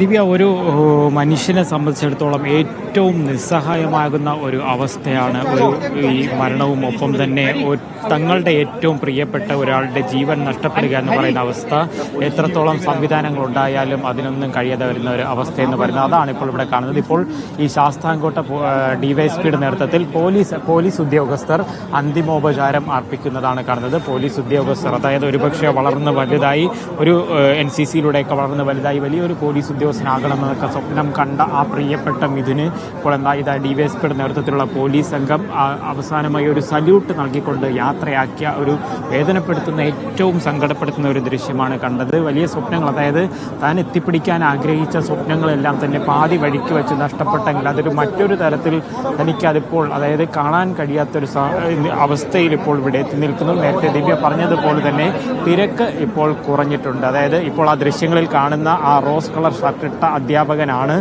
ദിവ്യ, ഒരു മനുഷ്യനെ സംബന്ധിച്ചിടത്തോളം ഏറ്റവും നിസ്സഹായമാകുന്ന ഒരു അവസ്ഥയാണ് ഈ മരണവും ഒപ്പം തന്നെ തങ്ങളുടെ ഏറ്റവും പ്രിയപ്പെട്ട ഒരാളുടെ ജീവൻ നഷ്ടപ്പെടുക എന്ന് പറയുന്ന അവസ്ഥ. എത്രത്തോളം സംവിധാനങ്ങൾ ഉണ്ടായാലും അതിനൊന്നും കഴിയാതെ വരുന്ന ഒരു അവസ്ഥ എന്ന് പറയുന്നത് അതാണ് ഇപ്പോൾ ഇവിടെ കാണുന്നത്. ഇപ്പോൾ ഈ ശാസ്താംകോട്ട ഡിവൈഎസ്പിയുടെ നേതൃത്വത്തിൽ പോലീസ് ഉദ്യോഗസ്ഥർ അന്തിമോപചാരം അർപ്പിക്കുന്നതാണ് കാണുന്നത്. പോലീസ് ഉദ്യോഗസ്ഥർ, അതായത് ഒരുപക്ഷെ വളർന്ന് വലുതായി ഒരു NCCയിലൂടെയൊക്കെ വളർന്ന് വലുതായി വലിയൊരു പോലീസ് ഉദ്യോഗസ്ഥനാകണമെന്നൊക്കെ സ്വപ്നം കണ്ട ആ പ്രിയപ്പെട്ട മിഥുന് ഇപ്പോൾ ഇതാ ഡിവൈഎസ്പിയുടെ നേതൃത്വത്തിലുള്ള പോലീസ് സംഘം അവസാനമായി ഒരു സല്യൂട്ട് നൽകിക്കൊണ്ട് യാത്രയാക്കിയ ഒരു വേദനപ്പെടുത്തുന്ന, ഏറ്റവും സങ്കടപ്പെടുത്തുന്ന ഒരു ദൃശ്യമാണ് കണ്ടത്. വലിയ സ്വപ്നങ്ങൾ, അതായത് താൻ എത്തിപ്പിടിക്കാൻ ആഗ്രഹിച്ച സ്വപ്നങ്ങളെല്ലാം തന്നെ പാതി വഴിക്ക് വെച്ച് നഷ്ടപ്പെട്ടെങ്കിൽ അതൊരു മറ്റൊരു തരത്തിൽ തനിക്കതിപ്പോൾ, അതായത് കാണാൻ കഴിയാത്തൊരു അവസ്ഥയിൽ ഇപ്പോൾ ഇവിടെ എത്തി നിൽക്കുന്നു. നേരത്തെ ദിവ്യ പറഞ്ഞതുപോലെ തന്നെ തിരക്ക് ഇപ്പോൾ കുറഞ്ഞിട്ടുണ്ട്. അതായത് ഇപ്പോൾ ആ ദൃശ്യങ്ങളിൽ കാണുന്ന ആ റോസ് കളർ ഷർട്ടിട്ട അധ്യാപകനാണ്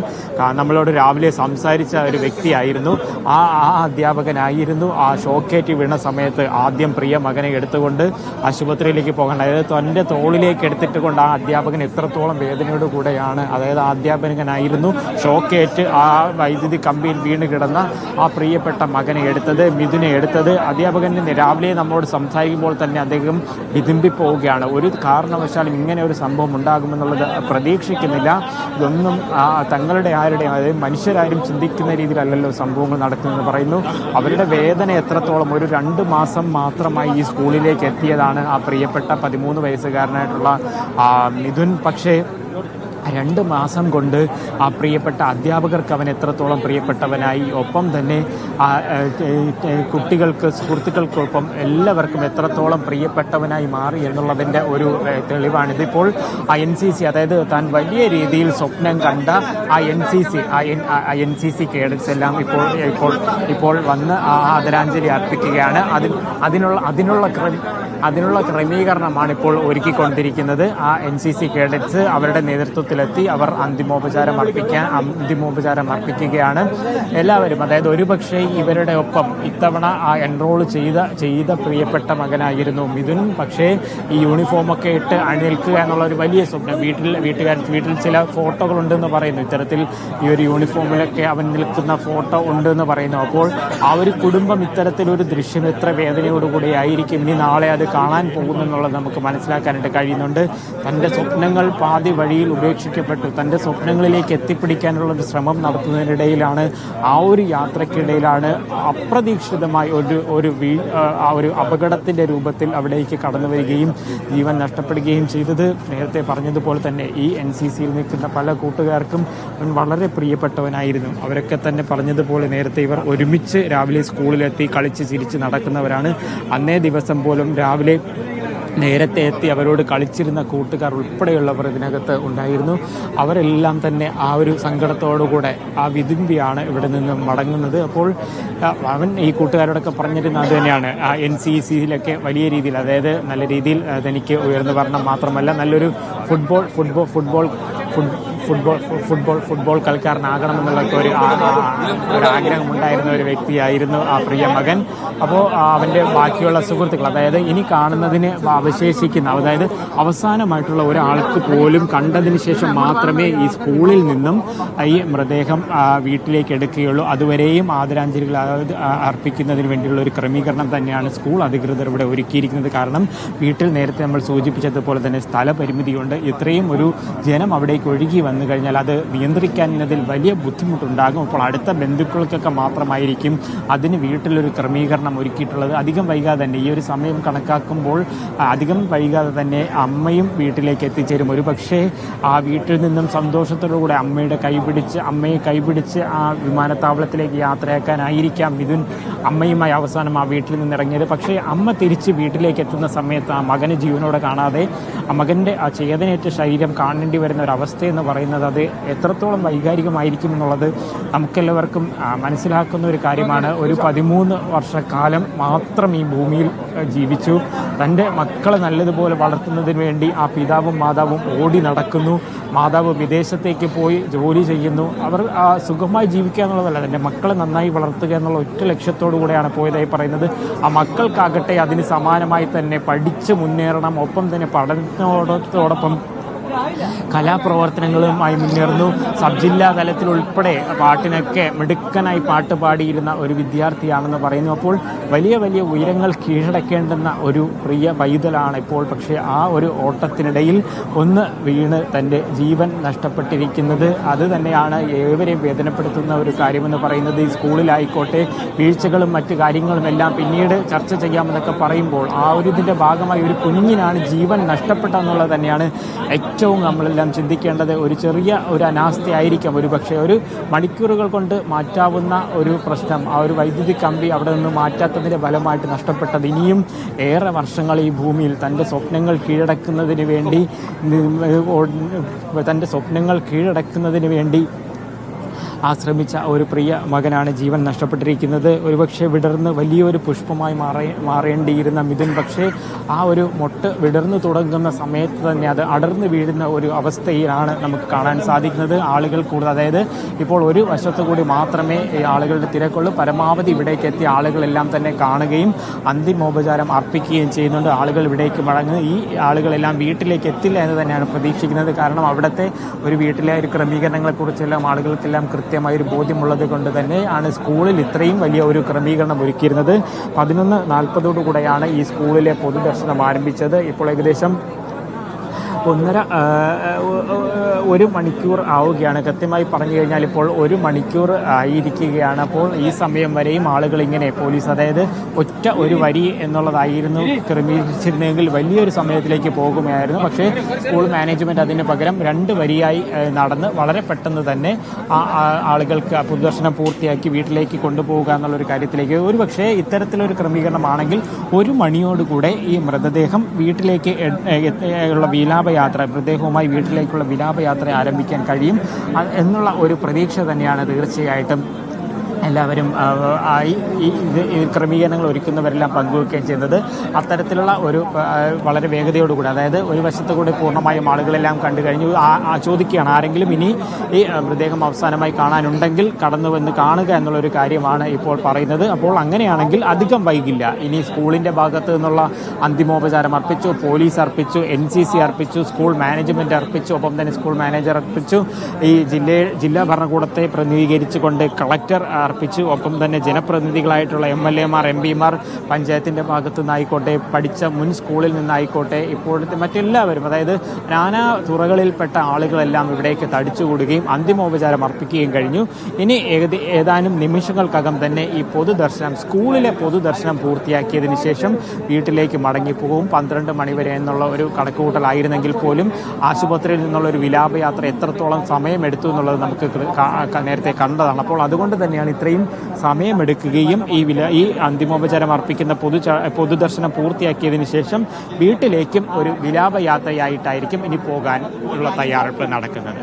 നമ്മളോട് രാവിലെ സംസാരിച്ച ഒരു വ്യക്തിയായിരുന്നു. ആ അധ്യാപകനായിരുന്നു ആ ഷോക്കേറ്റ് വീണ സമയത്ത് ആദ്യം പ്രിയ മകനെ എടുത്തുകൊണ്ട് ആശുപത്രിയിലേക്ക് പോകേണ്ട, അതായത് തൻ്റെ തോളിലേക്ക് എടുത്തിട്ട് കൊണ്ട് ആ അധ്യാപകൻ എത്രത്തോളം വേദനയോട് കൂടെയാണ്, അതായത് ആ അധ്യാപകനായിരുന്നു ഷോക്കേറ്റ് ആ വൈദ്യുതി കമ്പിയിൽ വീണ് കിടന്ന ആ പ്രിയപ്പെട്ട മകനെ എടുത്തത്, മിഥുനെ എടുത്തത്. അധ്യാപകൻ രാവിലെ നമ്മോട് സംസാരിക്കുമ്പോൾ തന്നെ അദ്ദേഹം വിതുമ്പിപ്പോവുകയാണ്. ഒരു കാരണവശാലും ഇങ്ങനെ ഒരു സംഭവം ഉണ്ടാകുമെന്നുള്ളത് പ്രതീക്ഷിക്കുന്നില്ല. ഇതൊന്നും തങ്ങളുടെ ആരുടെയും, അതായത് മനുഷ്യരാരും ചിന്തിക്കുന്ന രീതിയിലല്ലല്ലോ സംഭവങ്ങൾ നടക്കുന്നതെന്ന് പറയുന്നു. അവരുടെ വേദന എത്രത്തോളം, ഒരു 2 മാസം മാത്രമായി ഈ സ്കൂളിലേക്ക് എത്തിയതാണ് ആ പ്രിയപ്പെട്ട 13 വയസ്സുകാരനായിട്ടുള്ള മിഥുൻ. പക്ഷേ 2 മാസം കൊണ്ട് ആ പ്രിയപ്പെട്ട അധ്യാപകർക്ക് അവൻ എത്രത്തോളം പ്രിയപ്പെട്ടവനായി, ഒപ്പം തന്നെ കുട്ടികൾക്ക്, സുഹൃത്തുക്കൾക്കൊപ്പം എല്ലാവർക്കും എത്രത്തോളം പ്രിയപ്പെട്ടവനായി മാറി എന്നുള്ളതിൻ്റെ ഒരു തെളിവാണിത്. ഇപ്പോൾ ആ NCC, അതായത് താൻ വലിയ രീതിയിൽ സ്വപ്നം കണ്ട ആ NCC കേഡറ്റ്സ് എല്ലാം ഇപ്പോൾ വന്ന് ആദരാഞ്ജലി അർപ്പിക്കുകയാണ്. അതിനുള്ള ക്രമീകരണമാണ് ഇപ്പോൾ ഒരുക്കിക്കൊണ്ടിരിക്കുന്നത്. ആ NCC കേഡറ്റ്സ് അവരുടെ നേതൃത്വത്തിലെത്തി അവർ അന്തിമോപചാരം അർപ്പിക്കുകയാണ് എല്ലാവരും. അതായത് ഒരുപക്ഷെ ഇവരുടെ ഒപ്പം ഇത്തവണ എൻറോൾ ചെയ്ത പ്രിയപ്പെട്ട മകനായിരുന്നു മിഥുൻ. പക്ഷേ ഈ യൂണിഫോമൊക്കെ ഇട്ട് അണിനിൽക്കുക എന്നുള്ള ഒരു വലിയ സ്വപ്നം, വീട്ടിൽ ചില ഫോട്ടോകളുണ്ടെന്ന് പറയുന്നു. ഇത്തരത്തിൽ ഈ ഒരു യൂണിഫോമിലൊക്കെ അവൻ നിൽക്കുന്ന ഫോട്ടോ ഉണ്ടെന്ന് പറയുന്നു. അപ്പോൾ ആ ഒരു കുടുംബം ഇത്തരത്തിലൊരു ദൃശ്യം എത്ര വേദനയോടുകൂടി ആയിരിക്കും ഇനി നാളെ അത് കാണാൻ പോകുമെന്നുള്ളത് നമുക്ക് മനസ്സിലാക്കാനായിട്ട് കഴിയുന്നുണ്ട്. തൻ്റെ സ്വപ്നങ്ങൾ പാതി വഴിയിൽ ഉപേക്ഷിക്കപ്പെട്ടു. തൻ്റെ സ്വപ്നങ്ങളിലേക്ക് എത്തിപ്പിടിക്കാനുള്ള ഒരു ശ്രമം നടത്തുന്നതിനിടയിലാണ്, ആ ഒരു യാത്രക്കിടയിലാണ് അപ്രതീക്ഷിതമായി ഒരു അപകടത്തിൻ്റെ രൂപത്തിൽ അവിടേക്ക് കടന്നു വരികയും ജീവൻ നഷ്ടപ്പെടുകയും ചെയ്തത്. നേരത്തെ പറഞ്ഞതുപോലെ തന്നെ ഈ NCCയിൽ നിൽക്കുന്ന പല കൂട്ടുകാർക്കും വളരെ പ്രിയപ്പെട്ടവനായിരുന്നു. അവരൊക്കെ തന്നെ പറഞ്ഞതുപോലെ നേരത്തെ ഇവർ ഒരുമിച്ച് രാവിലെ സ്കൂളിലെത്തി കളിച്ച് ചിരിച്ച് നടക്കുന്നവരാണ്. അന്നേ ദിവസം പോലും രാവിലെ നേരത്തെ എത്തി അവരോട് കളിച്ചിരുന്ന കൂട്ടുകാർ ഉൾപ്പെടെയുള്ളവർ ഇതിനകത്ത് ഉണ്ടായിരുന്നു. അവരെല്ലാം തന്നെ ആ ഒരു സങ്കടത്തോടുകൂടെ ആ വിതുമ്പിയാണ് ഇവിടെ നിന്ന് മടങ്ങുന്നത്. അപ്പോൾ അവൻ ഈ കൂട്ടുകാരോടൊക്കെ പറഞ്ഞിരുന്നത് അത് തന്നെയാണ്. ആ NCCയിലൊക്കെ വലിയ രീതിയിൽ, അതായത് നല്ല രീതിയിൽ തനിക്ക് ഉയർന്നു വരണം, മാത്രമല്ല നല്ലൊരു ഫുട്ബോൾ കളിക്കാരനാകണമെന്നുള്ള ഒരു ആഗ്രഹമുണ്ടായിരുന്ന ഒരു വ്യക്തിയായിരുന്നു ആ പ്രിയ മകൻ. അപ്പോൾ അവൻ്റെ ബാക്കിയുള്ള സുഹൃത്തുക്കൾ, അതായത് ഇനി കാണുന്നതിന് അവശേഷിക്കുന്ന, അതായത് അവസാനമായിട്ടുള്ള ഒരാൾക്ക് പോലും കണ്ടതിന് ശേഷം മാത്രമേ ഈ സ്കൂളിൽ നിന്നും ഈ മൃതദേഹം വീട്ടിലേക്ക് എടുക്കുകയുള്ളൂ. അതുവരെയും ആദരാഞ്ജലികൾ അർപ്പിക്കുന്നതിന് വേണ്ടിയുള്ള ഒരു ക്രമീകരണം തന്നെയാണ് സ്കൂൾ അധികൃതർ ഇവിടെ ഒരുക്കിയിരിക്കുന്നത്. കാരണം വീട്ടിൽ നേരത്തെ നമ്മൾ സൂചിപ്പിച്ചതുപോലെ തന്നെ സ്ഥലപരിമിതിയുണ്ട്. ഇത്രയും ഒരു ജനം അവിടേക്ക് ഒഴുകി വന്നു കഴിഞ്ഞാൽ അത് നിയന്ത്രിക്കുന്നതിൽ വലിയ ബുദ്ധിമുട്ടുണ്ടാകും. അപ്പോൾ അടുത്ത ബന്ധുക്കൾക്കൊക്കെ മാത്രമായിരിക്കും അതിന് വീട്ടിലൊരു ക്രമീകരണം ഒരുക്കിയിട്ടുള്ളത്. അധികം വൈകാതെ തന്നെ, ഈ ഒരു സമയം കണക്കാക്കുമ്പോൾ അധികം വൈകാതെ തന്നെ അമ്മയും വീട്ടിലേക്ക് എത്തിച്ചേരും. ഒരു പക്ഷേ ആ വീട്ടിൽ നിന്നും സന്തോഷത്തോടുകൂടെ അമ്മയെ കൈപിടിച്ച് ആ വിമാനത്താവളത്തിലേക്ക് യാത്രയാക്കാനായിരിക്കാം മിഥുൻ അമ്മയുമായി അവസാനം ആ വീട്ടിൽ നിന്ന് ഇറങ്ങിയത്. പക്ഷേ അമ്മ തിരിച്ച് വീട്ടിലേക്ക് എത്തുന്ന സമയത്ത് ആ മകന് ജീവനോടെ കാണാതെ ആ മകൻ്റെ ആ ചേതനയേറ്റ ശരീരം കാണേണ്ടി വരുന്ന ഒരു അവസ്ഥയെന്ന് പറയുന്നത് അത് എത്രത്തോളം വൈകാരികമായിരിക്കും എന്നുള്ളത് നമുക്കെല്ലാവർക്കും മനസ്സിലാക്കുന്ന ഒരു കാര്യമാണ്. ഒരു 13 വർഷക്കാലം മാത്രം ഈ ഭൂമിയിൽ ജീവിച്ചു. തൻ്റെ മക്കളെ നല്ലതുപോലെ വളർത്തുന്നതിന് വേണ്ടി ആ പിതാവും മാതാവും ഓടി നടക്കുന്നു. മാതാവ് വിദേശത്തേക്ക് പോയി ജോലി ചെയ്യുന്നു. അവർ സുഖമായി ജീവിക്കുക എന്നുള്ളതല്ല, തൻ്റെ മക്കളെ നന്നായി വളർത്തുക എന്നുള്ള ഒറ്റ ലക്ഷ്യത്തോടു കൂടെയാണ് പോയതായി പറയുന്നത്. ആ മക്കൾക്കാകട്ടെ അതിന് സമാനമായി തന്നെ പഠിച്ച് മുന്നേറണം, ഒപ്പം തന്നെ പഠനത്തോടൊപ്പം കലാപ്രവർത്തനങ്ങളുമായി മുന്നേറുന്നു. സബ് ജില്ലാ തലത്തിൽ ഉൾപ്പെടെ പാട്ടിനൊക്കെ മിടുക്കനായി പാട്ട് പാടിയിരുന്ന ഒരു വിദ്യാർത്ഥിയാണെന്ന് പറയുന്നു. അപ്പോൾ വലിയ വലിയ ഉയരങ്ങൾ കീഴടക്കേണ്ടുന്ന ഒരു പ്രിയ പൈതലാണ് ഇപ്പോൾ. പക്ഷേ ആ ഒരു ഓട്ടത്തിനിടയിൽ ഒന്ന് വീണ് തൻ്റെ ജീവൻ നഷ്ടപ്പെട്ടിരിക്കുന്നത് അത് തന്നെയാണ് ഏവരെയും വേദനപ്പെടുത്തുന്ന ഒരു കാര്യമെന്ന് പറയുന്നത്. ഈ സ്കൂളിലായിക്കോട്ടെ വീഴ്ചകളും മറ്റു കാര്യങ്ങളും എല്ലാം പിന്നീട് ചർച്ച ചെയ്യാമെന്നൊക്കെ പറയുമ്പോൾ ആ ഒരു ഇതിൻ്റെ ഭാഗമായി ഒരു കുഞ്ഞിനാണ് ജീവൻ നഷ്ടപ്പെട്ടതെന്നുള്ളത് തന്നെയാണ് ഏറ്റവും നമ്മളെല്ലാം ചിന്തിക്കേണ്ടത്. ഒരു ചെറിയ ഒരു അനാസ്ഥയായിരിക്കാം ഒരു പക്ഷേ ഒരു മണിക്കൂറുകൾ കൊണ്ട് മാറ്റാവുന്ന ഒരു പ്രശ്നം, ആ ഒരു വൈദ്യുതി കമ്പി അവിടെ നിന്ന് മാറ്റാത്തതിൻ്റെ ഫലമായിട്ട് നഷ്ടപ്പെട്ടത്. ഇനിയും ഏറെ വർഷങ്ങൾ ഈ ഭൂമിയിൽ തൻ്റെ സ്വപ്നങ്ങൾ കീഴടക്കുന്നതിന് വേണ്ടി ആശ്രമിച്ച ഒരു പ്രിയ മകനാണ് ജീവൻ നഷ്ടപ്പെട്ടിരിക്കുന്നത്. ഒരുപക്ഷെ വിടർന്ന് വലിയൊരു പുഷ്പമായി മാറേണ്ടിയിരുന്ന മിഥുൻ പക്ഷേ ആ ഒരു മൊട്ട് വിടർന്നു തുടങ്ങുന്ന സമയത്ത് തന്നെ അത് അടർന്നു വീഴുന്ന ഒരു അവസ്ഥയിലാണ് നമുക്ക് കാണാൻ സാധിക്കുന്നത്. ആളുകൾ കൂടുതൽ, അതായത് ഇപ്പോൾ ഒരു വശത്തു കൂടി മാത്രമേ ഈ ആളുകളുടെ തിരക്കുള്ളൂ. പരമാവധി ഇവിടേക്ക് എത്തിയ ആളുകളെല്ലാം തന്നെ കാണുകയും അന്തിമോപചാരം അർപ്പിക്കുകയും ചെയ്യുന്നുണ്ട്. ആളുകൾ ഇവിടേക്ക് മടങ്ങുന്നു. ഈ ആളുകളെല്ലാം വീട്ടിലേക്ക് എത്തില്ല എന്ന് തന്നെയാണ് പ്രതീക്ഷിക്കുന്നത്. കാരണം അവിടുത്തെ ഒരു വീട്ടിലെ ഒരു ക്രമീകരണങ്ങളെക്കുറിച്ചെല്ലാം ആളുകൾക്കെല്ലാം കൃത്യമായൊരു ബോധ്യമുള്ളത് കൊണ്ട് തന്നെയാണ് സ്കൂളിൽ ഇത്രയും വലിയ ഒരു ക്രമീകരണം ഒരുക്കിയിരുന്നത്. 11:40 ഈ സ്കൂളിലെ പൊതുദർശനം ആരംഭിച്ചത്. ഇപ്പോൾ ഏകദേശം 1 മണിക്കൂർ ആവുകയാണ്. കൃത്യമായി പറഞ്ഞു കഴിഞ്ഞാൽ ഇപ്പോൾ 1 മണിക്കൂർ ആയിരിക്കുകയാണ്. അപ്പോൾ ഈ സമയം വരെയും ആളുകൾ ഇങ്ങനെ പോലീസ്, അതായത് ഒറ്റ ഒരു വരി എന്നുള്ളതായിരുന്നു ക്രമീകരിച്ചിരുന്നെങ്കിൽ വലിയൊരു സമയത്തിലേക്ക് പോകുമായിരുന്നു. പക്ഷേ സ്കൂൾ മാനേജ്മെൻറ്റ് അതിന് പകരം 2 വരിയായി നടന്ന് വളരെ പെട്ടെന്ന് തന്നെ ആളുകൾക്ക് പൊതുദർശനം പൂർത്തിയാക്കി വീട്ടിലേക്ക് കൊണ്ടുപോവുക എന്നുള്ളൊരു കാര്യത്തിലേക്ക്, ഒരു പക്ഷേ ഇത്തരത്തിലൊരു ക്രമീകരണമാണെങ്കിൽ 1 മണിയോടുകൂടെ ഈ മൃതദേഹം വീട്ടിലേക്ക് ഉള്ള മൃതദേഹവുമായി വീട്ടിലേക്കുള്ള വിലാപയാത്ര ആരംഭിക്കാൻ കഴിയും എന്നുള്ള ഒരു പ്രതീക്ഷ തന്നെയാണ് തീർച്ചയായിട്ടും എല്ലാവരും ഈ ക്രമീകരണങ്ങൾ ഒരുക്കുന്നവരെല്ലാം പങ്കുവെക്കുകയും ചെയ്യുന്നത്. അത്തരത്തിലുള്ള ഒരു വളരെ വേഗതയോടുകൂടി, അതായത് ഒരു വശത്തു കൂടി പൂർണ്ണമായും ആളുകളെല്ലാം കണ്ടു കഴിഞ്ഞു. ചോദിക്കുകയാണ് ആരെങ്കിലും ഇനി ഈ മൃതദേഹം അവസാനമായി കാണാനുണ്ടെങ്കിൽ കടന്നു വന്ന് കാണുക എന്നുള്ളൊരു കാര്യമാണ് ഇപ്പോൾ പറയുന്നത്. അപ്പോൾ അങ്ങനെയാണെങ്കിൽ അധികം വൈകില്ല. ഇനി സ്കൂളിൻ്റെ ഭാഗത്ത് നിന്നുള്ള അന്തിമോപചാരം അർപ്പിച്ചു, പോലീസ് അർപ്പിച്ചു, NCC അർപ്പിച്ചു, സ്കൂൾ മാനേജ്മെൻറ്റ് അർപ്പിച്ചു, ഒപ്പം തന്നെ സ്കൂൾ മാനേജർ അർപ്പിച്ചു, ഈ ജില്ലാ ഭരണകൂടത്തെ പ്രതിനിധീകരിച്ചുകൊണ്ട് കളക്ടർ അർപ്പിച്ചു, ഒപ്പം തന്നെ ജനപ്രതിനിധികളായിട്ടുള്ള MLA-മാർ, MP-മാർ, പഞ്ചായത്തിൻ്റെ ഭാഗത്തു നിന്നായിക്കോട്ടെ, പഠിച്ച മുൻ സ്കൂളിൽ നിന്നായിക്കോട്ടെ, ഇപ്പോഴത്തെ മറ്റെല്ലാവരും, അതായത് നാനാ തുറകളിൽപ്പെട്ട ആളുകളെല്ലാം ഇവിടേക്ക് തടിച്ചുകൂടുകയും അന്തിമോപചാരം അർപ്പിക്കുകയും കഴിഞ്ഞു. ഇനി ഏതാനും നിമിഷങ്ങൾക്കകം തന്നെ ഈ സ്കൂളിലെ പൊതുദർശനം പൂർത്തിയാക്കിയതിന് ശേഷം വീട്ടിലേക്ക് മടങ്ങിപ്പോകും. 12 മണിവരെ എന്നുള്ള ഒരു കണക്കുകൂട്ടലായിരുന്നെങ്കിൽ പോലും ആശുപത്രിയിൽ നിന്നുള്ള ഒരു വിലാപയാത്ര എത്രത്തോളം സമയമെടുത്തു എന്നുള്ളത് നമുക്ക് നേരത്തെ കണ്ടതാണ്. അപ്പോൾ അതുകൊണ്ട് തന്നെയാണ് ഇത്രയും സമയമെടുക്കുകയും ഈ അന്തിമോപചാരം അർപ്പിക്കുന്ന പൊതുദർശനം പൂർത്തിയാക്കിയതിന് ശേഷം വീട്ടിലേക്കും ഒരു വിലാപയാത്രയായിട്ടായിരിക്കും ഇനി പോകാൻ ഉള്ള തയ്യാറെടുപ്പ് നടക്കുന്നത്.